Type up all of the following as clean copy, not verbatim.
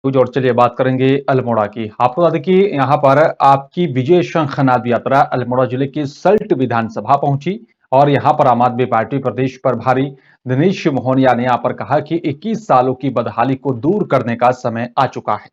कुछ और चलिए बात करेंगे अल्मोड़ा की। आपको बता दें कि यहाँ पर आपकी विजय शंखनाद यात्रा अल्मोड़ा जिले की सल्ट विधानसभा पहुंची और यहाँ पर आम आदमी पार्टी प्रदेश प्रभारी दिनेश मोहनिया ने यहाँ पर कहा कि 21 सालों की बदहाली को दूर करने का समय आ चुका है।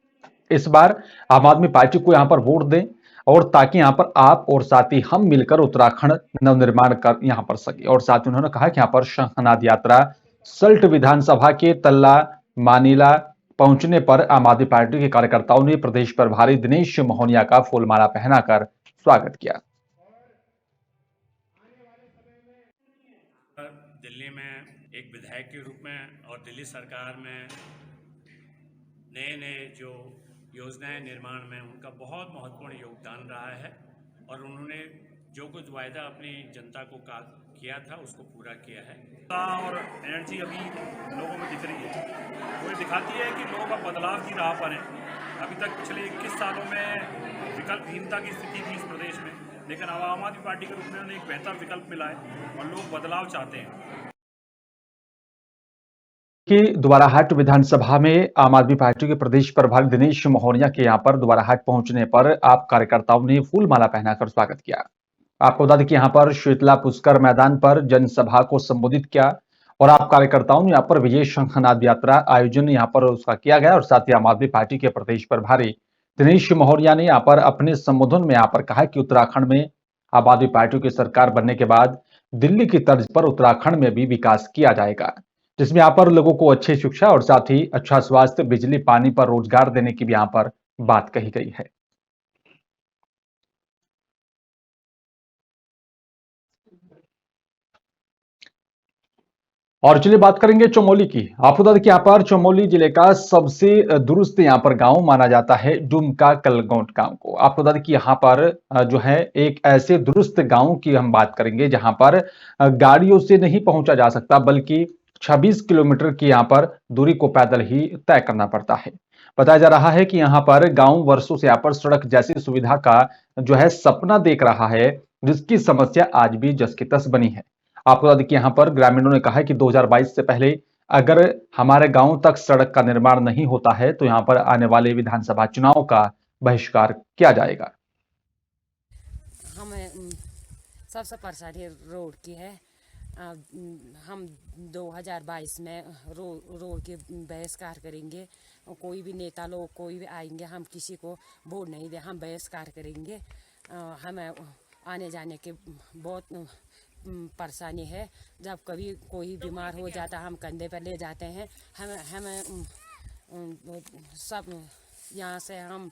इस बार आम आदमी पार्टी को यहाँ पर वोट दें और ताकि यहाँ पर आप और साथ ही हम मिलकर उत्तराखंड नवनिर्माण कर यहाँ पर सके। और साथ ही उन्होंने कहा कि यहाँ पर शंखनाद यात्रा सल्ट विधानसभा के तल्ला मानीला पहुंचने पर आम आदमी पार्टी के कार्यकर्ताओं ने प्रदेश प्रभारी दिनेश मोहनिया का फूलमाला पहनाकर स्वागत किया। दिल्ली में एक विधायक के रूप में और दिल्ली सरकार में नए नए जो योजनाएं निर्माण में उनका बहुत महत्वपूर्ण योगदान रहा है और उन्होंने जो कुछ वायदा अपनी जनता को किया था उसको पूरा किया है। और एनर्जी अभी लोगों में दिख रही है, वो दिखाती है कि लोग अब बदलाव की राह पर हैं। अभी तक पिछले 21 सालों में विकल्पहीनता की स्थिति थी इस प्रदेश में, लेकिन अब आम आदमी पार्टी के रूप में उन्हें एक बेहतर विकल्प मिला है और लोग बदलाव चाहते हैं। कि दोबाराहाट विधानसभा में आम आदमी पार्टी के प्रदेश प्रभारी दिनेश मोहनिया के यहाँ पर दोबाराहाट पहुंचने पर आप कार्यकर्ताओं ने फूलमाला पहनाकर स्वागत किया। आपको बता दें कि यहाँ पर शीतला पुष्कर मैदान पर जनसभा को संबोधित किया और आप कार्यकर्ताओं ने यहाँ पर विजय शंखनाद यात्रा आयोजन यहाँ पर उसका किया गया और साथ ही आम आदमी पार्टी के प्रदेश प्रभारी दिनेश मोहनिया ने यहाँ पर अपने संबोधन में यहाँ पर कहा कि उत्तराखंड में आम आदमी पार्टी की सरकार बनने के बाद दिल्ली की तर्ज पर उत्तराखंड में भी विकास किया जाएगा, जिसमें यहाँ पर लोगों को अच्छी शिक्षा और साथ ही अच्छा स्वास्थ्य, बिजली, पानी पर रोजगार देने की भी यहाँ पर बात कही गई है। और चलिए बात करेंगे चमोली की। आपको बता दें कि यहाँ पर चमोली जिले का सबसे दुरुस्त यहाँ पर गांव माना जाता है डुमका कलगोट गांव को। आपको बता दें कि यहाँ पर जो है एक ऐसे दुरुस्त गांव की हम बात करेंगे जहां पर गाड़ियों से नहीं पहुंचा जा सकता, बल्कि 26 किलोमीटर की यहाँ पर दूरी को पैदल ही तय करना पड़ता है। बताया जा रहा है कि यहाँ पर गांव वर्षों से यहाँ पर सड़क जैसी सुविधा का जो है सपना देख रहा है, जिसकी समस्या आज भी जस की तस बनी है। आपको बता दें कि यहाँ पर ग्रामीणों ने कहा है कि 2022 से पहले अगर हमारे गांव तक सड़क का निर्माण नहीं होता है तो यहाँ पर आने वाले विधानसभा चुनाव का बहिष्कार किया जाएगा। हमें सबसे परेशानी रोड की है। हम 2022 में रोड के बहिष्कार करेंगे। कोई भी नेता लोग कोई भी आएंगे, हम किसी को वोट नहीं दे, हम बहिष्कार करेंगे। हमें आने जाने के बहुत परेशानी है। जब कभी कोई बीमार हो जाता हम कंधे पर ले जाते हैं। हमें सब यहाँ से हम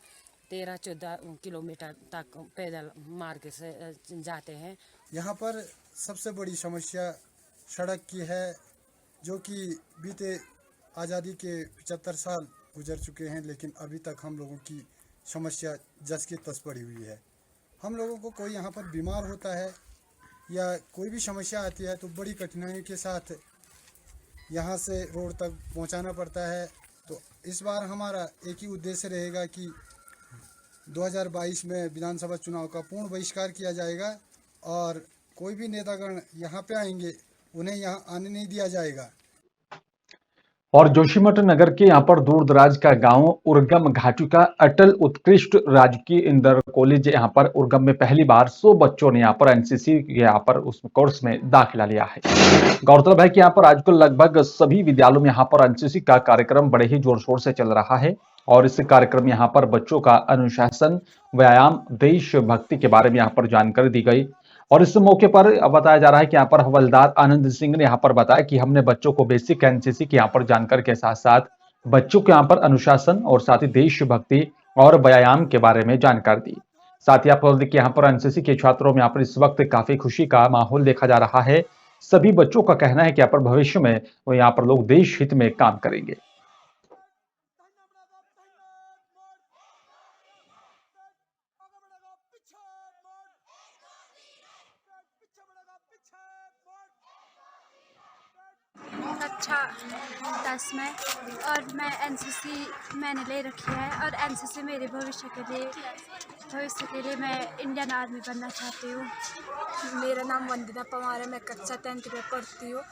13-14 किलोमीटर तक पैदल मार्ग से जाते हैं। यहाँ पर सबसे बड़ी समस्या सड़क की है, जो कि बीते आज़ादी के 75 साल गुजर चुके हैं, लेकिन अभी तक हम लोगों की समस्या जस की तस पड़ी हुई है। हम लोगों को कोई यहाँ पर बीमार होता है या कोई भी समस्या आती है तो बड़ी कठिनाई के साथ यहाँ से रोड तक पहुँचाना पड़ता है। तो इस बार हमारा एक ही उद्देश्य रहेगा कि 2022 में विधानसभा चुनाव का पूर्ण बहिष्कार किया जाएगा और कोई भी नेतागण यहाँ पे आएंगे उन्हें यहाँ आने नहीं दिया जाएगा। और जोशीमठ नगर के यहाँ पर दूर दराज का गांव उर्गम घाटी का अटल उत्कृष्ट राजकीय इंटर कॉलेज यहाँ पर उर्गम में पहली बार 100 बच्चों ने यहाँ पर एनसीसी यहाँ पर उस कोर्स में दाखिला लिया है। गौरतलब है कि यहाँ पर आजकल लगभग सभी विद्यालयों में यहाँ पर एनसीसी का कार्यक्रम बड़े ही जोर शोर से चल रहा है और इस कार्यक्रम यहाँ पर बच्चों का अनुशासन, व्यायाम, देशभक्ति के बारे में यहाँ पर जानकारी दी गई। और इस मौके पर बताया जा रहा है कि यहाँ पर हवलदार आनंद सिंह ने यहाँ पर बताया कि हमने बच्चों को बेसिक एनसीसी की यहाँ पर जानकारी के साथ साथ बच्चों को यहाँ पर अनुशासन और साथ ही देशभक्ति और व्यायाम के बारे में जानकारी दी। साथ ही आपको देखिए यहाँ पर एनसीसी के छात्रों में यहाँ पर इस वक्त काफी खुशी का माहौल देखा जा रहा है। सभी बच्चों का कहना है कि यहाँ पर भविष्य में वो यहाँ पर लोग देश हित में काम करेंगे। कक्षा 10 में और मैं एनसीसी मैंने ले रखी है और एनसीसी मेरे भविष्य के लिए भविष्य के लिए मैं इंडियन आर्मी बनना चाहती हूँ। मेरा नाम वंदना पवार है। मैं कक्षा 10th में पढ़ती हूँ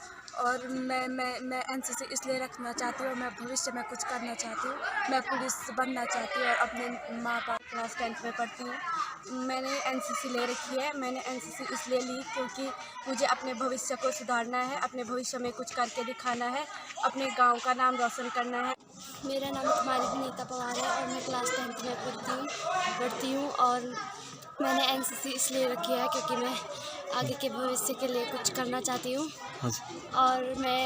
और मैं एनसीसी इसलिए रखना चाहती हूँ। मैं भविष्य में कुछ करना चाहती हूँ। मैं पुलिस बनना चाहती हूँ और अपने माँ बाप क्लास 10th में पढ़ती हूँ। मैंने एनसीसी ले रखी है। मैंने एनसीसी इसलिए ली क्योंकि मुझे अपने भविष्य को सुधारना है, अपने भविष्य में कुछ करके दिखाना है, अपने गाँव का नाम रोशन करना है। मेरा नाम कुमारी विनीता पवार है और मैं क्लास 10th में पढ़ती हूँ और मैंने एनसीसी इसलिए रखी है क्योंकि मैं आगे के भविष्य के लिए कुछ करना चाहती हूँ और मैं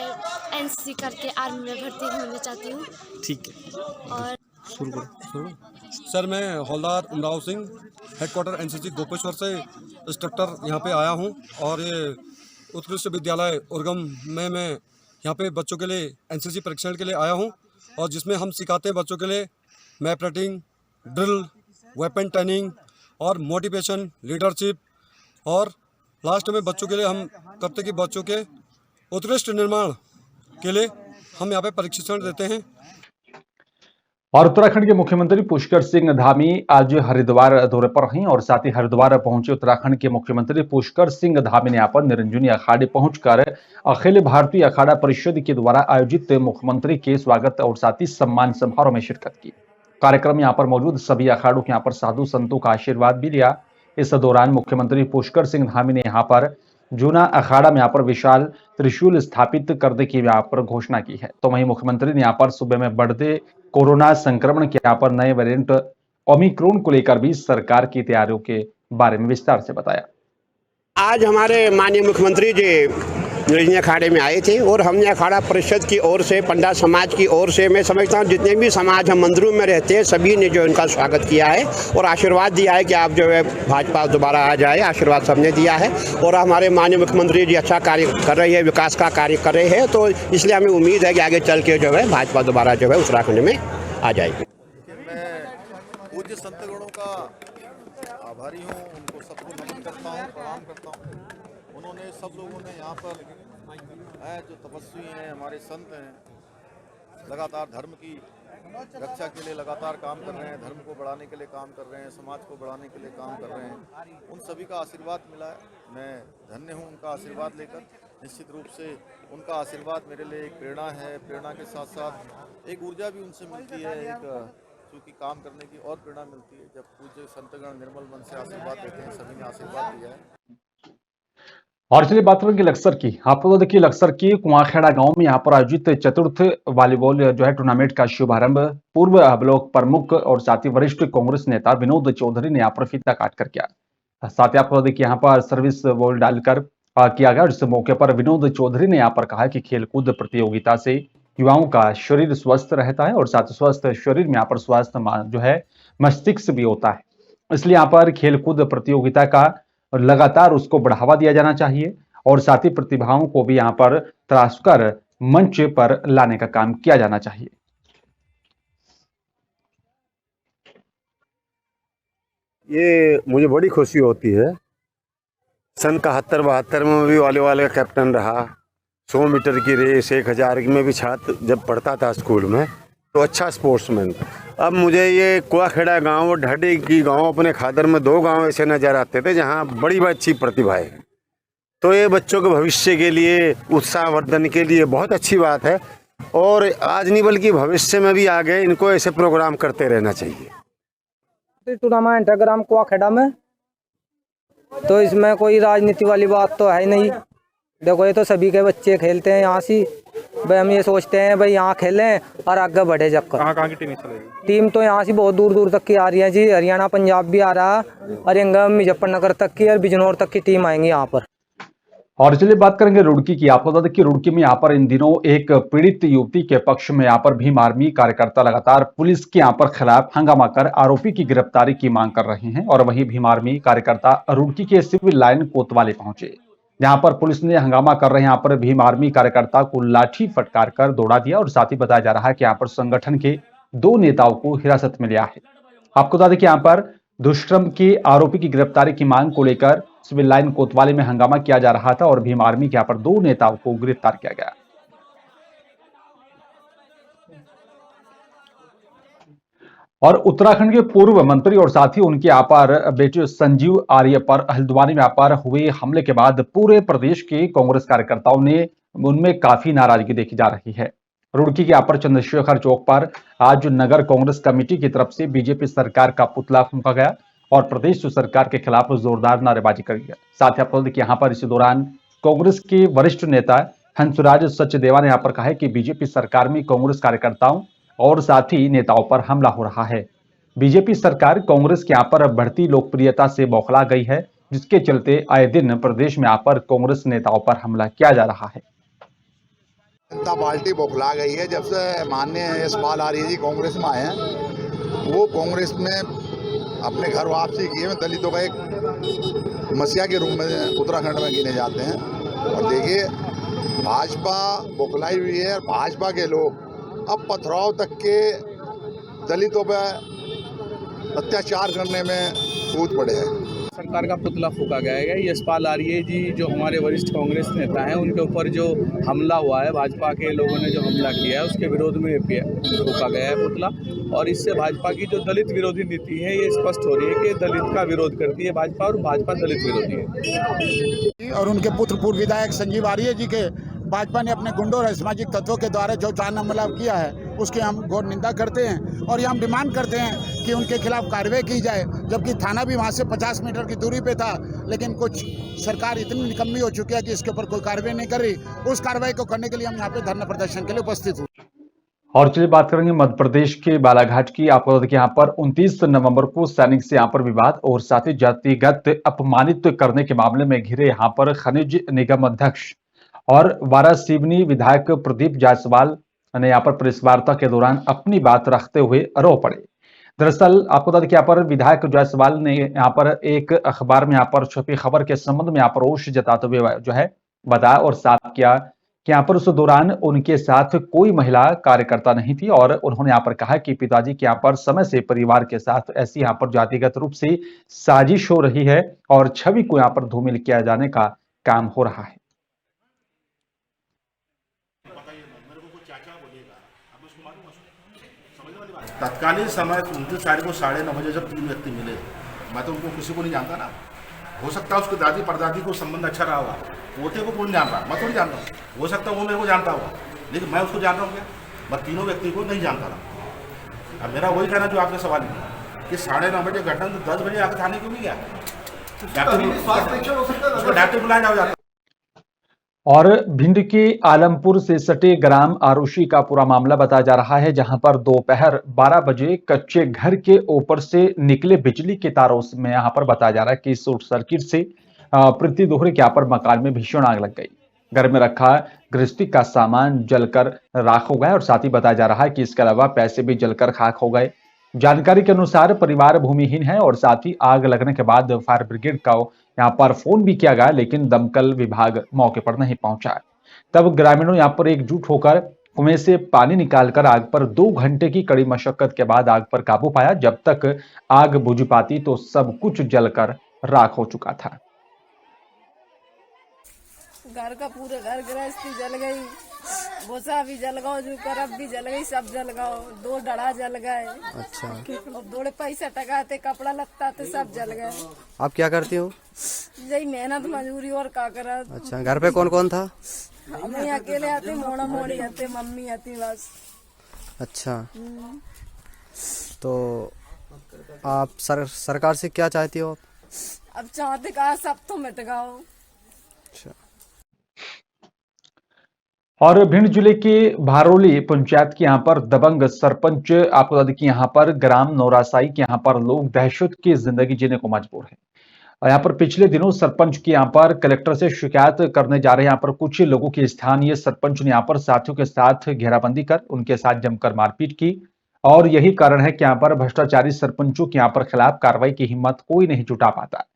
एनसीसी करके आर्मी में भर्ती होना चाहती हूँ। ठीक है, और शुरू करो। सर, मैं हौलदार उमराव सिंह, हेडक्वार्टर एनसीसी गोपेश्वर से इंस्ट्रक्टर यहाँ पे आया हूँ और ये उत्कृष्ट विद्यालय उर्गम में मैं यहाँ पे बच्चों के लिए एनसीसी प्रशिक्षण के लिए आया हूँ और जिसमें हम सिखाते हैं बच्चों के लिए map writing, drill, weapon training और मोटिवेशन, लीडरशिप और लास्ट में बच्चों के लिए हम करते कि बच्चों के उत्कृष्ट निर्माण के लिए हम यहाँ पे प्रशिक्षण देते हैं। और उत्तराखंड के मुख्यमंत्री पुष्कर सिंह धामी आज हरिद्वार दौरे पर हैं और साथ ही हरिद्वार पहुंचे उत्तराखंड के मुख्यमंत्री पुष्कर सिंह धामी ने यहाँ पर निरंजनी अखाड़े पहुंचकर अखिल भारतीय अखाड़ा परिषद के द्वारा आयोजित मुख्यमंत्री के स्वागत और साथ ही सम्मान समारोह में शिरकत की। कार्यक्रम में यहाँ पर मौजूद सभी अखाड़ों के यहाँ पर साधु संतों का आशीर्वाद भी लिया। इस दौरान मुख्यमंत्री पुष्कर सिंह धामी ने यहाँ पर जूना अखाड़ा में यहाँ पर विशाल त्रिशूल स्थापित करने की यहाँ पर घोषणा की है। तो वहीं मुख्यमंत्री ने यहाँ पर सुबह में बढ़ते कोरोना संक्रमण के यहाँ पर नए वेरिएंट ओमिक्रॉन को लेकर भी सरकार की तैयारियों के बारे में विस्तार से बताया। आज हमारे माननीय मुख्यमंत्री जी निरंजनी अखाड़े में आए थे और हमने अखाड़ा परिषद की ओर से, पंडा समाज की ओर से, मैं समझता हूँ जितने भी समाज हम मंदिरों में रहते हैं सभी ने जो इनका स्वागत किया है और आशीर्वाद दिया है कि आप जो है भाजपा दोबारा आ जाए। आशीर्वाद सबने दिया है और हमारे माननीय मुख्यमंत्री जी अच्छा कार्य कर रही है, विकास का कार्य कर रहे हैं, तो इसलिए हमें उम्मीद है कि आगे चल के जो है भाजपा दोबारा जो है उत्तराखंड में आ जाएगी। मैं पूज्य संतगणों का आभारी हूँ, उनको सबको नमन करता हूँ, प्रणाम करता हूँ। उन्होंने सब लोगों ने यहाँ पर जो तपस्वी हैं, हमारे संत हैं, लगातार धर्म की रक्षा के लिए लगातार काम कर रहे हैं, धर्म को बढ़ाने के लिए काम कर रहे हैं, समाज को बढ़ाने के लिए काम कर रहे हैं। उन सभी का आशीर्वाद मिला है। मैं धन्य हूँ उनका आशीर्वाद लेकर। निश्चित रूप से उनका आशीर्वाद मेरे लिए एक प्रेरणा है। प्रेरणा के साथ साथ एक ऊर्जा भी उनसे मिलती है, एक क्योंकि काम करने की और प्रेरणा मिलती है जब पूज्य संतगण निर्मल मन से आशीर्वाद देते हैं। सभी ने आशीर्वाद दिया है। और चलिए बात करेंगे लक्सर की। आपको तो देखिए लक्सर की कुआखेड़ा गांव में यहाँ पर आयोजित चतुर्थ वॉलीबॉल जो है टूर्नामेंट का शुभारंभ पूर्व ब्लॉक प्रमुख और साथ ही वरिष्ठ कांग्रेस नेता विनोद चौधरी ने यहाँ पर फीता काटकर किया। साथ ही आपको देखिए यहाँ पर सर्विस बॉल डालकर किया गया। इस मौके पर विनोद चौधरी ने यहाँ पर कहा कि खेलकूद प्रतियोगिता से युवाओं का शरीर स्वस्थ रहता है और साथ ही स्वस्थ शरीर में यहाँ पर स्वास्थ्य जो है मस्तिष्क भी होता है। इसलिए यहाँ पर खेलकूद प्रतियोगिता का लगातार उसको बढ़ावा दिया जाना चाहिए और साथ ही प्रतिभाओं को भी यहाँ पर तराश कर मंच पर लाने का काम किया जाना चाहिए। ये मुझे बड़ी खुशी होती है। सन 71-72 में भी वॉलीबॉल का कैप्टन रहा। 100 मीटर की रेस, 1000 में भी छात्र जब पढ़ता था स्कूल में तो अच्छा स्पोर्ट्समैन। अब मुझे ये कुआखेड़ा गांव और ढाडी की गांव अपने खादर में 2 गांव ऐसे नज़र आते थे जहां बड़ी अच्छी प्रतिभा है। तो ये बच्चों के भविष्य के लिए, उत्साहवर्धन के लिए बहुत अच्छी बात है और आज नहीं बल्कि भविष्य में भी आगे इनको ऐसे प्रोग्राम करते रहना चाहिए। टूर्नामेंट है ग्राम कुआखेड़ा में, तो इसमें कोई राजनीति वाली बात तो है नहीं। देखो ये तो सभी के बच्चे खेलते हैं यहाँ से। भाई हम ये सोचते हैं भाई यहाँ खेलें और आगे बढ़े। जब कहाँ की टीम चलेगी? टीम तो यहाँ से बहुत दूर दूर तक की आ रही है जी। हरियाणा, पंजाब भी आ रहा है और यंगम मुजफ्फरनगर तक की और बिजनौर तक की टीम आएंगी यहाँ पर। और चलिए बात करेंगे रुड़की की। आपको बता दें कि रुड़की में यहाँ पर इन दिनों एक पीड़ित युवती के पक्ष में यहाँ पर भीम आर्मी कार्यकर्ता लगातार पुलिस के यहाँ पर खिलाफ हंगामा कर आरोपी की गिरफ्तारी की मांग कर रहे हैं। और वहीं भीम आर्मी कार्यकर्ता रुड़की के सिविल लाइन कोतवाली पहुंचे, जहां पर पुलिस ने हंगामा कर रहे यहाँ पर भीम आर्मी कार्यकर्ता को लाठी फटकार कर दौड़ा दिया। और साथ ही बताया जा रहा है कि यहाँ पर संगठन के 2 नेताओं को हिरासत में लिया है। आपको बता दें कि यहाँ पर दुष्कर्म के आरोपी की गिरफ्तारी की मांग को लेकर सिविल लाइन कोतवाली में हंगामा किया जा रहा था और भीम आर्मी के यहाँ पर 2 नेताओं को गिरफ्तार किया गया। और उत्तराखंड के पूर्व मंत्री और साथ ही उनके यहाँ पर बेटे संजीव आर्य पर हल्द्वानी में यहाँ पर हुए हमले के बाद पूरे प्रदेश के कांग्रेस कार्यकर्ताओं ने उनमें काफी नाराजगी देखी जा रही है। रुड़की के यहाँ पर चंद्रशेखर चौक पर आज नगर कांग्रेस कमेटी की तरफ से बीजेपी सरकार का पुतला फूंका गया और प्रदेश सरकार के खिलाफ जोरदार नारेबाजी करी गई। साथ ही आपको कि यहाँ पर इसी दौरान कांग्रेस के वरिष्ठ नेता हंसराज सचदेवा ने यहाँ पर कहा है कि बीजेपी सरकार में कांग्रेस कार्यकर्ताओं और साथ ही नेताओं पर हमला हो रहा है। बीजेपी सरकार कांग्रेस के यहाँ पर बढ़ती लोकप्रियता से बौखला गई है, जिसके चलते आए दिन प्रदेश में यहाँ पर कांग्रेस नेताओं पर हमला किया जा रहा है। जनता पार्टी बौखला गई है। जब से माननीय यशपाल आर्य जी कांग्रेस में आए हैं, वो कांग्रेस में अपने घर वापसी किए हैं। दलितों का एक मसीहा के रूप में उत्तराखंड में गिने जाते हैं। और देखिए, भाजपा बौखलाई हुई है। भाजपा के लोग अब पथराव तक के दलितों पर अत्याचार करने में कूद पड़े हैं। सरकार का पुतला फूका गया है। यशपाल आर्य जी जो हमारे वरिष्ठ कांग्रेस नेता हैं, उनके ऊपर जो हमला हुआ है, भाजपा के लोगों ने जो हमला किया है, उसके विरोध में फूका गया है पुतला। और इससे भाजपा की जो दलित विरोधी नीति है, ये स्पष्ट हो रही है कि दलित का विरोध करती है भाजपा और भाजपा दलित विरोधी है। और उनके पुत्र पूर्व विधायक संजीव आर्य जी के भाजपा ने अपने गुंडों और असामाजिक तत्वों के द्वारा जो चार हमला किया है, उसकी हम घोर निंदा करते हैं और ये हम डिमांड करते हैं कि उनके खिलाफ कार्रवाई की जाए। जबकि थाना भी वहाँ से 50 मीटर की दूरी पे था, लेकिन कुछ सरकार इतनी निकम्मी हो चुकी है कि इसके ऊपर कोई कार्रवाई नहीं कर रही। उस कार्रवाई को करने के लिए हम यहाँ पे धरना प्रदर्शन के लिए उपस्थित हुए। और चलिए बात करेंगे मध्य प्रदेश के बालाघाट की। आपको बता दें कि यहाँ पर 29 नवंबर को सैनिक से यहाँ पर विवाद और साथ ही जातिगत अपमानित करने के मामले में घिरे यहाँ पर खनिज निगम अध्यक्ष और वारासिवनी विधायक प्रदीप जायसवाल ने यहाँ पर प्रेस वार्ता के दौरान अपनी बात रखते हुए रो पड़े। दरअसल आपको बता दें कि यहाँ पर विधायक जायसवाल ने यहाँ पर एक अखबार में यहाँ पर छपी खबर के संबंध में यहाँ पर रोष जताते हुए जो है बताया और साफ किया कि यहाँ पर उस दौरान उनके साथ कोई महिला कार्यकर्ता नहीं थी और उन्होंने यहाँ पर कहा कि पिताजी के यहाँ पर समय से परिवार के साथ ऐसी यहाँ पर जातिगत रूप से साजिश हो रही है और छवि को यहाँ पर धूमिल किया जाने का काम हो रहा है। तत्कालीन समय 29 तारीख को 9:30 बजे जब 3 व्यक्ति मिले, मैं तो उनको किसी को नहीं जानता ना। हो सकता है उसके दादी परदादी को संबंध अच्छा रहा होगा, पोते को कौन जान रहा, मैं थोड़ी जानता हूँ। हो सकता है वो मेरे को जानता होगा, लेकिन मैं उसको जान रहा हूँ क्या? मैं तीनों व्यक्ति को नहीं जानता था। अब मेरा वही कहना जो आपने सवाल किया कि 9:30 बजे घटना, तो 10 बजे आकर थाने क्यों नहीं गया? डॉक्टर बुलाया जाओ। और भिंड के आलमपुर से सटे ग्राम आरुषी का पूरा मामला बताया जा रहा है, जहां पर दोपहर 12 बजे कच्चे घर के ऊपर से निकले बिजली के तारों में यहां पर बताया जा रहा है कि शॉर्ट सर्किट से पृथ्वी दोहरे के यहाँ पर मकान में भीषण आग लग गई। घर में रखा गृहस्थी का सामान जलकर राख हो गया और साथ ही बताया जा रहा है कि इसके अलावा पैसे भी जलकर खाक हो गए। जानकारी के अनुसार परिवार भूमिहीन है और साथ ही आग लगने के बाद फायर ब्रिगेड का यहाँ पर फोन भी किया गया, लेकिन दमकल विभाग मौके पर नहीं पहुंचा। तब ग्रामीणों यहाँ पर एकजुट होकर कुएं से पानी निकालकर आग पर 2 घंटे की कड़ी मशक्कत के बाद आग पर काबू पाया। जब तक आग बुझ पाती तो सब कुछ जलकर राख हो चुका था। घर का पूरा घर गृहस्थी जल गई, भूसा भी जल गया, जो करब भी जल गई, सब जल गया। 2 डड़ा जल गए। अच्छा। और 2 पैसे टका थे, कपड़ा लत्ता थे, सब जल गए। आप क्या करती हो? यही मेहनत मजदूरी और का करा। अच्छा, घर पे कौन कौन था? हम अकेले आते, मोड़ा मोड़ी आते, मम्मी आती बस। अच्छा। तो आप सरकार से क्या चाहती हो? अब चाहते कहा सब तो मिट गाओ। अच्छा। और भिंड जिले के भारोली पंचायत के यहाँ पर दबंग सरपंच, आपको बता दें कि यहाँ पर ग्राम नौरासाई के यहाँ पर लोग दहशत की जिंदगी जीने को मजबूर है। और यहाँ पर पिछले दिनों सरपंच के यहाँ पर कलेक्टर से शिकायत करने जा रहे यहाँ पर कुछ लोगों के स्थानीय सरपंच ने यहाँ पर साथियों के साथ घेराबंदी कर उनके साथ जमकर मारपीट की और यही कारण है कि यहाँ पर भ्रष्टाचारी सरपंचों के यहाँ पर खिलाफ कार्रवाई की हिम्मत कोई नहीं जुटा पाता।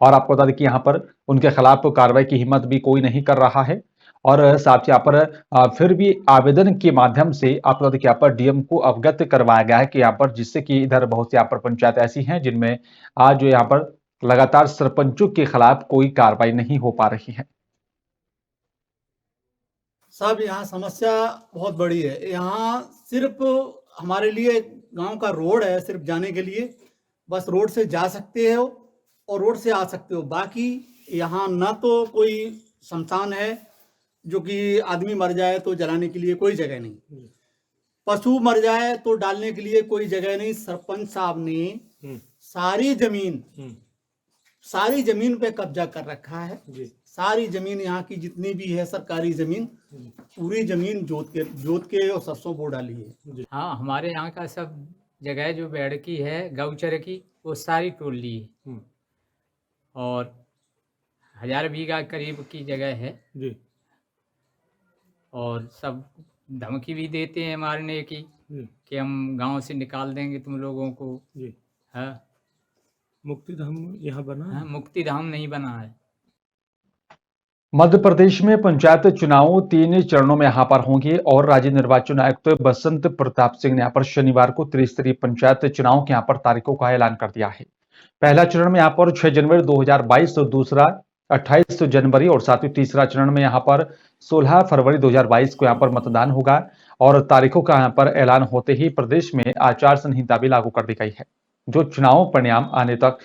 और आपको बता दें कि यहाँ पर उनके खिलाफ कार्रवाई की हिम्मत भी कोई नहीं कर रहा है। और साथ ही यहाँ पर फिर भी आवेदन के माध्यम से आपको बता दें कि यहाँ पर डीएम को अवगत करवाया गया है कि यहाँ पर जिससे कि इधर बहुत सी यहाँ पर पंचायत ऐसी हैं जिनमें आज यहाँ पर लगातार सरपंचों के खिलाफ कोई कार्रवाई नहीं हो पा रही है। साहब यहाँ समस्या बहुत बड़ी है। यहाँ सिर्फ हमारे लिए गांव का रोड है सिर्फ जाने के लिए, बस रोड से जा सकते हो और रोड से आ सकते हो। बाकी यहाँ ना तो कोई शमशान है जो कि आदमी मर जाए तो जलाने के लिए कोई जगह नहीं, पशु मर जाए तो डालने के लिए कोई जगह नहीं। सरपंच साहब ने सारी जमीन पे कब्जा कर रखा है। सारी जमीन यहाँ की जितनी भी है सरकारी जमीन, पूरी जमीन जोत के और सरसों बो डाली है। हाँ, हमारे यहाँ का सब जगह जो बेड़ की है गौचर की, वो सारी तोड़ ली है और 1000 बीघा करीब की जगह है जी। और सब धमकी भी देते हैं मारने की कि हम गांव से निकाल देंगे तुम लोगों को जी। हाँ, मुक्तिधाम यहाँ बना है? हाँ, मुक्तिधाम नहीं बना है। मध्य प्रदेश में पंचायत चुनाव 3 चरणों में यहाँ पर होंगे और राज्य निर्वाचन आयुक्त बसंत प्रताप सिंह ने यहाँ पर शनिवार को त्रिस्तरीय पंचायत चुनाव के यहाँ पर तारीखों का ऐलान कर दिया है। पहला चरण में यहाँ पर 6 जनवरी 2022, दूसरा 28 जनवरी और साथ ही तीसरा चरण में यहाँ पर 16 फरवरी 2022 को यहाँ पर मतदान होगा और तारीखों का यहाँ पर ऐलान होते ही प्रदेश में आचार संहिता भी लागू कर दी गई है, जो चुनाव परिणाम आने तक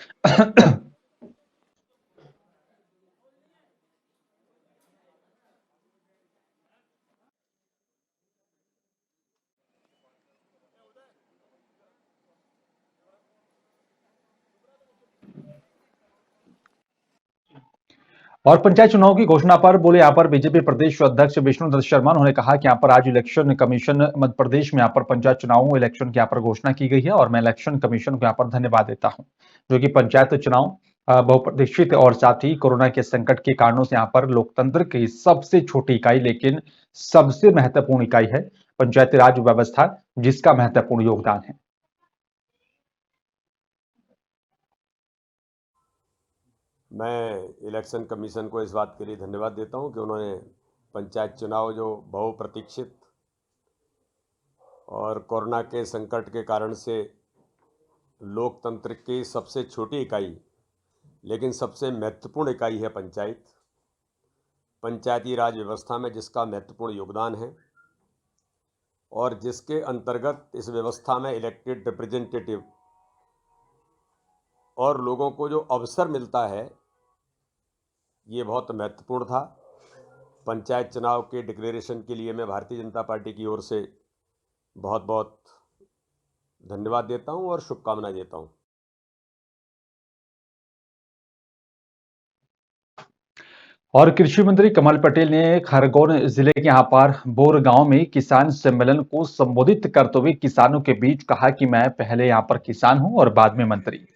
और पंचायत चुनाव की घोषणा पर बोले यहाँ पर बीजेपी प्रदेश अध्यक्ष विष्णुदत्त शर्मा। उन्होंने कहा कि यहाँ पर आज इलेक्शन कमीशन मध्य प्रदेश में यहाँ पर पंचायत चुनाव इलेक्शन की यहाँ पर घोषणा की गई है और मैं इलेक्शन कमीशन को यहाँ पर धन्यवाद देता हूँ, जो कि पंचायत चुनाव बहुप्रतीक्षित और साथ ही कोरोना के संकट के कारणों से यहाँ पर लोकतंत्र की सबसे छोटी इकाई लेकिन सबसे महत्वपूर्ण इकाई है पंचायती राज व्यवस्था, जिसका महत्वपूर्ण योगदान है। मैं इलेक्शन कमीशन को इस बात के लिए धन्यवाद देता हूं कि उन्होंने पंचायत चुनाव जो बहुप्रतीक्षित और कोरोना के संकट के कारण से लोकतंत्र की सबसे छोटी इकाई लेकिन सबसे महत्वपूर्ण इकाई है पंचायत, पंचायती राज व्यवस्था में जिसका महत्वपूर्ण योगदान है और जिसके अंतर्गत इस व्यवस्था में इलेक्टेड रिप्रेजेंटेटिव और लोगों को जो अवसर मिलता है ये बहुत महत्वपूर्ण था। पंचायत चुनाव के डिक्लेरेशन के लिए मैं भारतीय जनता पार्टी की ओर से बहुत बहुत धन्यवाद देता हूं और शुभकामनाएं देता हूं। और कृषि मंत्री कमल पटेल ने खरगोन जिले के यहाँ पर बोर गांव में किसान सम्मेलन को संबोधित करते हुए किसानों के बीच कहा कि मैं पहले यहाँ पर किसान हूं और बाद में मंत्री।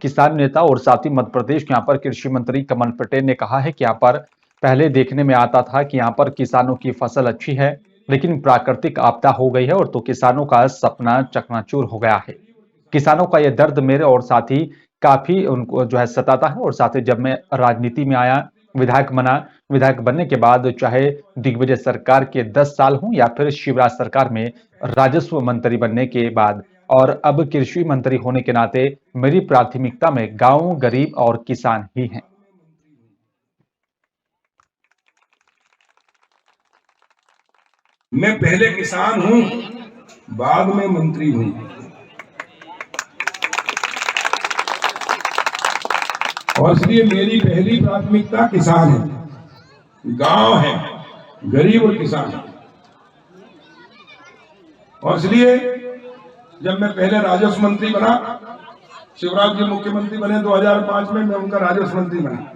किसान नेता और साथ ही मध्य प्रदेश के यहाँ पर कृषि मंत्री कमल पटेल ने कहा है कि यहाँ पर पहले देखने में आता था कि यहाँ पर किसानों की फसल अच्छी है, लेकिन प्राकृतिक आपदा हो गई है और तो किसानों का सपना चकनाचूर हो गया है। किसानों का यह दर्द मेरे और साथ ही काफी उनको जो है सताता है और साथ ही जब मैं राजनीति में आया, विधायक बना, विधायक बनने के बाद चाहे दिग्विजय सरकार के 10 साल हों या फिर शिवराज सरकार में राजस्व मंत्री बनने के बाद और अब कृषि मंत्री होने के नाते मेरी प्राथमिकता में गांव, गरीब और किसान ही हैं। मैं पहले किसान हूं, बाद में मंत्री हूं। और इसलिए मेरी पहली प्राथमिकता किसान है, गांव है, गरीब और किसान है। और इसलिए जब मैं पहले राजस्व मंत्री बना, शिवराज जी मुख्यमंत्री बने 2005 में, मैं उनका राजस्व मंत्री बना।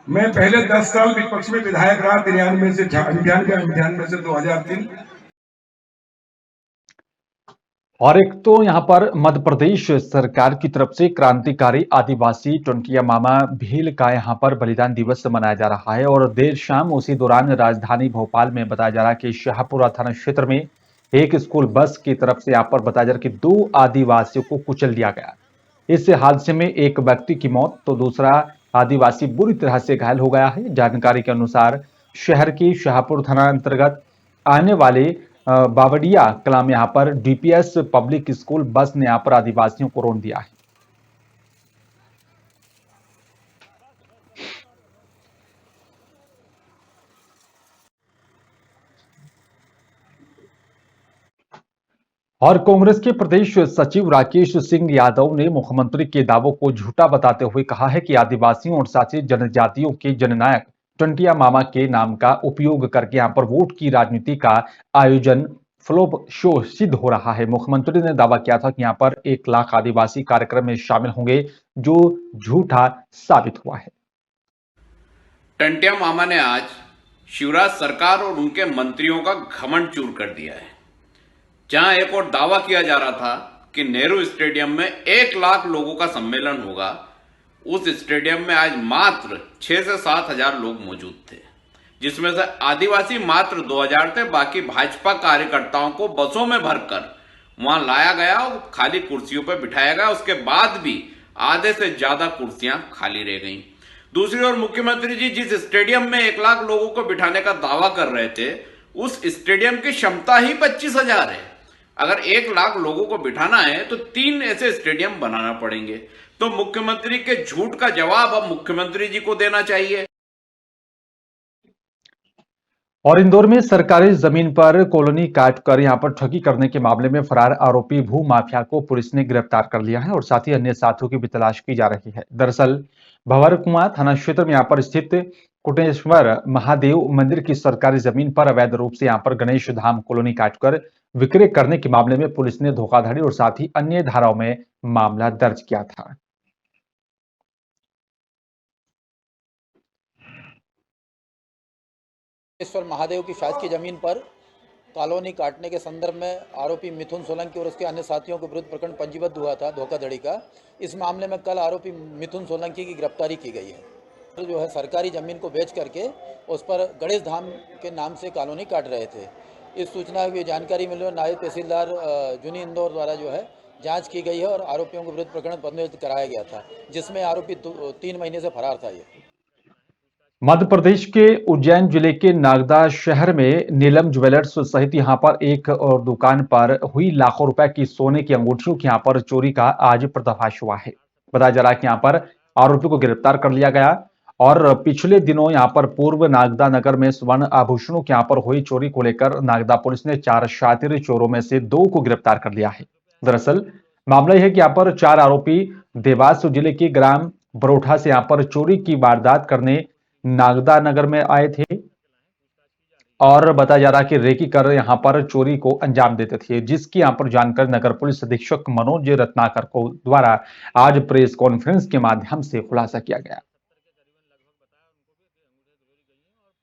मैं पहले 10 साल विपक्ष में विधायक रहा, 93 से 98 से 2003। और एक तो यहाँ पर मध्य प्रदेश सरकार की तरफ से क्रांतिकारी आदिवासी टोंटिया मामा भील का यहाँ पर बलिदान दिवस मनाया जा रहा है और देर शाम उसी दौरान राजधानी भोपाल में बताया जा रहा है कि शाहपुरा थाना क्षेत्र में एक स्कूल बस की तरफ से यहाँ पर बताया जा रहा है कि 2 आदिवासियों को कुचल दिया गया। इस हादसे में एक व्यक्ति की मौत तो दूसरा आदिवासी बुरी तरह से घायल हो गया है। जानकारी के अनुसार शहर की शाहपुर थाना अंतर्गत आने वाले बावड़िया कला में यहाँ पर डीपीएस पब्लिक स्कूल बस ने यहाँ पर आदिवासियों को रौंद दिया है। और कांग्रेस के प्रदेश सचिव राकेश सिंह यादव ने मुख्यमंत्री के दावों को झूठा बताते हुए कहा है कि आदिवासियों और साथ जनजातियों के जननायक टंटिया मामा के नाम का उपयोग करके यहां पर वोट की राजनीति का आयोजन फ्लोप शो सिद्ध हो रहा है। मुख्यमंत्री ने दावा किया था कि यहां पर 1 लाख आदिवासी कार्यक्रम में शामिल होंगे, जो झूठा साबित हुआ है। टंटिया मामा ने आज शिवराज सरकार और उनके मंत्रियों का घमंड चूर कर दिया है। जहां एक और दावा किया जा रहा था कि नेहरू स्टेडियम में 1 लाख लोगों का सम्मेलन होगा, उस स्टेडियम में आज मात्र 6 से 7 हजार लोग मौजूद थे, जिसमें से आदिवासी मात्र 2000 थे। बाकी भाजपा कार्यकर्ताओं को बसों में भरकर वहां लाया गया और खाली कुर्सियों पर बिठाया गया। उसके बाद भी आधे से ज्यादा कुर्सियां खाली रह गईं। दूसरी ओर मुख्यमंत्री जी जिस स्टेडियम में 1 लाख लोगों को बिठाने का दावा कर रहे थे, उस स्टेडियम की क्षमता ही 25,000 है। अगर 1 लाख लोगों को बिठाना है तो 3 ऐसे स्टेडियम बनाना पड़ेंगे। तो मुख्यमंत्री के झूठ का जवाब अब मुख्यमंत्री जी को देना चाहिए। और इंदौर में सरकारी जमीन पर कॉलोनी काटकर यहां पर ठगी करने के मामले में फरार आरोपी भू माफिया को पुलिस ने गिरफ्तार कर लिया है और साथ ही अन्य साथियों की भी तलाश की जा रही है। दरअसल भंवरकुआं थाना क्षेत्र में यहां पर स्थित कुटेश्वर महादेव मंदिर की सरकारी जमीन पर अवैध रूप से यहां पर गणेश धाम कॉलोनी काटकर विक्रय करने के मामले में पुलिस ने धोखाधड़ी और साथ ही अन्य धाराओं में मामला दर्ज किया था। कुटेश्वर महादेव की शासकीय जमीन पर कॉलोनी काटने के संदर्भ में आरोपी मिथुन सोलंकी और उसके अन्य साथियों के विरुद्ध प्रकरण पंजीबद्ध हुआ था धोखाधड़ी का। इस मामले में कल आरोपी मिथुन सोलंकी की गिरफ्तारी की गई है। तो जो है सरकारी जमीन को बेच करके उस पर गणेश धाम के नाम से कॉलोनी काट रहे थे। इस सूचना की जानकारी मिली और नायब तहसीलदार जुनी इंदौर द्वारा जो है जांच की गई है और आरोपियों के विरुद्ध प्रकरण पंजीबद्ध कराया गया था, जिसमें आरोपी 3 महीने से फरार था। ये मध्य प्रदेश के उज्जैन जिले के नागदा शहर में नीलम ज्वेलर्स सहित यहां पर एक और दुकान पर हुई लाखों रुपए की सोने की अंगूठियों की यहां पर चोरी का आज पर्दाफाश हुआ है। बताया जा रहा है कि यहां पर आरोपी को गिरफ्तार कर लिया गया और पिछले दिनों यहां पर पूर्व नागदा नगर में स्वर्ण आभूषणों के यहां पर हुई चोरी को लेकर नागदा पुलिस ने 4 शातिर चोरों में से 2 को गिरफ्तार कर लिया है। दरअसल मामला यह है कि यहां पर 4 आरोपी देवास जिले के ग्राम बरोठा से यहां पर चोरी की वारदात करने नागदा नगर में आए थे और बताया जा रहा है कि रेकी कर यहां पर चोरी को अंजाम देते थे, जिसकी यहां पर जानकारी नगर पुलिस अधीक्षक मनोज रत्नाकर को द्वारा आज प्रेस कॉन्फ्रेंस के माध्यम से खुलासा किया गया।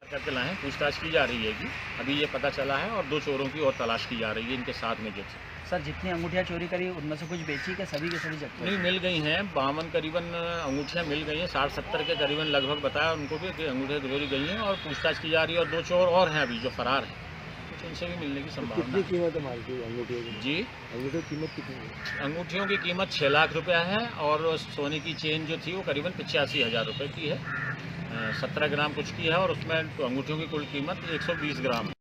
करके लाए हैं, पूछताछ की जा रही है कि अभी ये पता चला है और 2 चोरों की और तलाश की जा रही है इनके साथ में जो थे। सर जितनी अंगूठियाँ चोरी करी उनमें से कुछ बेची क्या सभी के सभी जब्त? नहीं, मिल गई हैं 52 करीबन अंगूठियाँ मिल गई हैं। 60-70 के करीबन लगभग बताया उनको भी कि अंगूठियाँ चोरी गई हैं और पूछताछ की जा रही है और 2 चोर और हैं अभी जो फरार हैं, तो इनसे भी मिलने की संभावना। कितनी कीमत है माल की अंगूठियों की? जी, अंगूठियों की कीमत कितनी है? अंगूठियों की कीमत 6 लाख रुपया है और सोने की चेन जो थी वो करीबन 85,000 रुपये की है। 17 ग्राम कुछ की है और उसमें अंगूठियों की कुल कीमत 120 ग्राम है।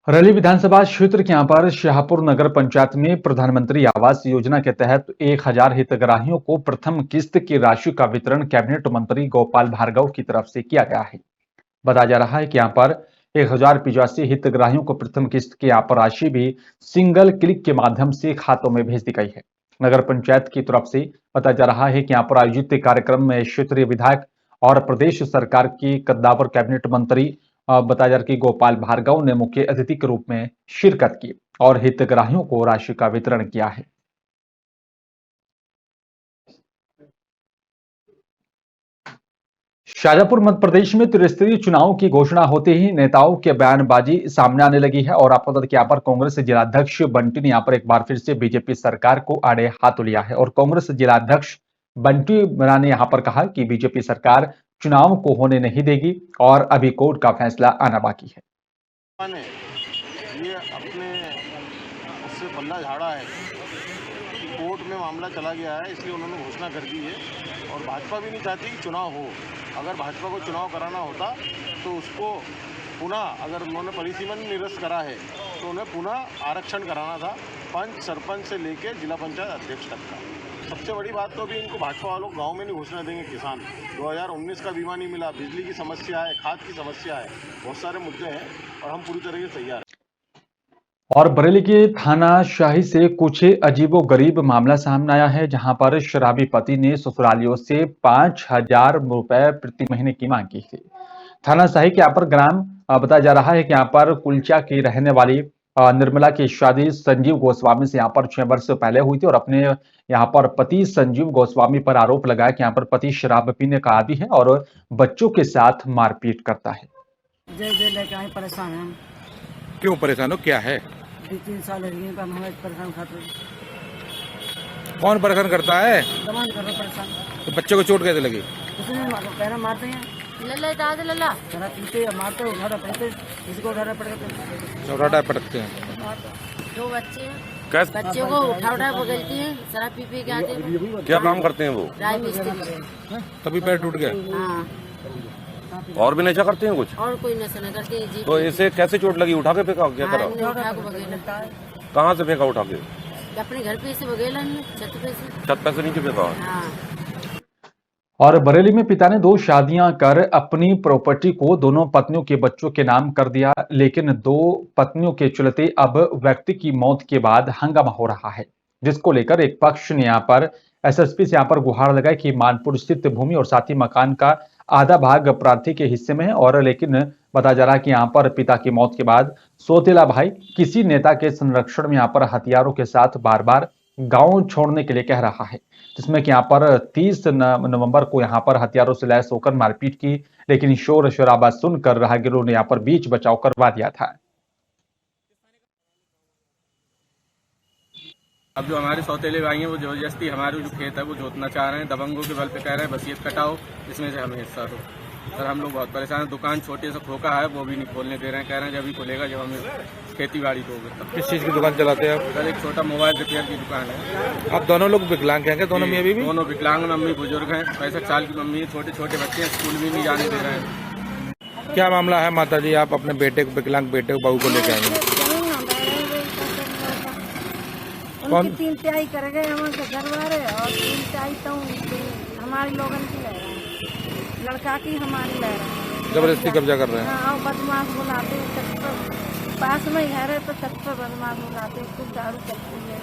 रैली विधानसभा क्षेत्र के यहां पर शाहपुर नगर पंचायत में प्रधानमंत्री आवास योजना के तहत 1000 हितग्राहियों को प्रथम किस्त की राशि का वितरण कैबिनेट मंत्री गोपाल भार्गव की तरफ से किया गया है। बताया जा रहा है कि यहां पर 1085 हितग्राहियों को प्रथम किस्त की यहां पर राशि भी सिंगल क्लिक के माध्यम से खातों में भेज दी गई है। नगर पंचायत की तरफ से बताया जा रहा है कि यहां पर आयोजित कार्यक्रम में क्षेत्रीय विधायक और प्रदेश सरकार की कद्दावर कैबिनेट मंत्री बताया जा रहा है कि गोपाल भार्गव ने मुख्य अतिथि के रूप में शिरकत की और हितग्राहियों को राशि का वितरण किया है। शाजापुर मध्य प्रदेश में त्रिस्तरीय चुनाव की घोषणा होते ही नेताओं की बयानबाजी सामने आने लगी है और आपको बता दें कि यहाँ पर कांग्रेस जिलाध्यक्ष बंटी ने यहाँ पर एक बार फिर से बीजेपी सरकार को आड़े हाथों लिया है और कांग्रेस जिलाध्यक्ष बंटी मीणा ने यहाँ पर कहा कि बीजेपी सरकार चुनाव को होने नहीं देगी और अभी कोर्ट का फैसला आना बाकी है। ये अपने उससे पल्ला झाड़ा है, कोर्ट में मामला चला गया है, इसलिए उन्होंने घोषणा कर दी है और भाजपा भी नहीं चाहती कि चुनाव हो। अगर भाजपा को चुनाव कराना होता तो उसको पुनः, अगर उन्होंने परिसीमन निरस्त करा है तो उन्हें पुनः आरक्षण कराना था, पंच सरपंच से लेकर जिला पंचायत अध्यक्ष तक का। सबसे बड़ी बात तो अभी इनको भाजपा वालों गांव में नहीं घोषणा देंगे। किसान 2019 का बीमा नहीं मिला, बिजली की समस्या है, खाद की समस्या है, बहुत सारे मुद्दे हैं और हम पूरी तरह से तैयार हैं। और बरेली के थाना शाही से कुछ अजीबोगरीब मामला सामने आया है, जहां पर शराबी पति ने ससुरालियों से 5,000 रुपए प्रति महीने की मांग की थी। थाना शाही के यहाँ पर ग्राम बताया जा रहा है कि यहाँ पर कुलचा की रहने वाली निर्मला की शादी संजीव गोस्वामी से यहाँ पर 6 वर्ष पहले हुई थी और अपने यहाँ पर पति संजीव गोस्वामी पर आरोप लगाया कि यहाँ पर पति शराब पीने का आदी है और बच्चों के साथ मारपीट करता है। जय लेके आए, परेशान हैं हम। क्यों परेशान हो, क्या है? 3 साल है हम हमें परेशान खाते। कौन परेशान करता है? दमान कर रहे परेशान। तो बच्चों को चोट कैसे लगी? कुछ नहीं मारते, पैरा मारते हैं। लल्ला दाद लल्ला जरा पीते या मारते हो, उठाना पड़ते, किसी को उठाना पड़ता, चौराटा पटकते हैं। 2 बच्चे कैसे? बच्चों को उठा बगलती हैं, शराब पी के आते हैं। क्या काम करते हैं वो? राय मिस्त्री। तभी पैर टूट गया? हाँ। और भी नशा करते हैं कुछ? और कोई नशा नहीं करते जी। तो इसे कैसे चोट लगी? उठा के फेंका, क्या करा? उठा के बगेला। कहाँ से फेंका उठा के? अपने घर पे से बगेला, छत पे से। छत पे से नीचे फेंका? हाँ। और बरेली में पिता ने 2 शादियां कर अपनी प्रॉपर्टी को दोनों पत्नियों के बच्चों के नाम कर दिया, लेकिन 2 पत्नियों के चलते अब व्यक्ति की मौत के बाद हंगामा हो रहा है, जिसको लेकर एक पक्ष ने यहाँ पर एसएसपी से यहाँ पर गुहार लगाई कि मानपुर स्थित भूमि और साथ ही मकान का आधा भाग प्रार्थी के हिस्से में है। और लेकिन बताया जा रहा है कि यहाँ पर पिता की मौत के बाद सौतेला भाई किसी नेता के संरक्षण में यहाँ पर हथियारों के साथ बार बार गांव छोड़ने के लिए कह रहा है, जिसमें कि यहाँ पर 30 नवंबर को यहाँ पर हथियारों से लैस होकर मारपीट की, लेकिन शोर शराबा सुनकर राहगीरों ने यहाँ पर बीच बचाव करवा दिया था। अब जो हमारे सौतेले भाई हैं वो जबरदस्ती हमारे जो खेत है वो जोतना चाह रहे हैं, दबंगों के बल पे कह रहे हैं वसीयत कटाओ, इसमें से हमें हिस्सा दो। सर हम लोग बहुत परेशान हैं, दुकान छोटे से खोखा है वो भी नहीं खोलने दे रहे हैं, कह रहे हैं जब भी खुलेगा जब हमें खेती बाड़ी दोगे तब। किस चीज की दुकान चलाते हैं आप? सर एक छोटा मोबाइल रिपेयर की दुकान है। आप दोनों लोग विकलांग हैं क्या? दोनों मियां बीवी? दोनों विकलांग, मम्मी बुजुर्ग हैं, 65 साल की मम्मी है, छोटे छोटे बच्चे हैं, स्कूल भी नहीं जाने दे रहे हैं। क्या मामला है माता जी, आप अपने बेटे को, विकलांग बेटे को, बहू को लेके आए हैं? कौन 3 तिहाई कर गए हमारे घर वाले और 3 तिहाई तो हमारी लोगन की ले रहे हैं, लड़का की हमारी ले रहे हैं, जबरदस्ती कब्जा कर रहे हैं। हाँ, और बदमाश बुलाते हैं, छत पर पास में ही है तो छत पर बदमाश बुलाते हैं, खूब दारू चलती है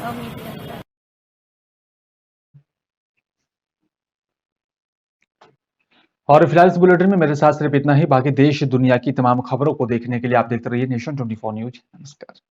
और मीट चलता है। और फिलहाल इस बुलेटिन में मेरे साथ सिर्फ इतना ही। बाकी देश दुनिया की तमाम खबरों को देखने के लिए आप देखते रहिए नेशन 24 न्यूज। नमस्कार।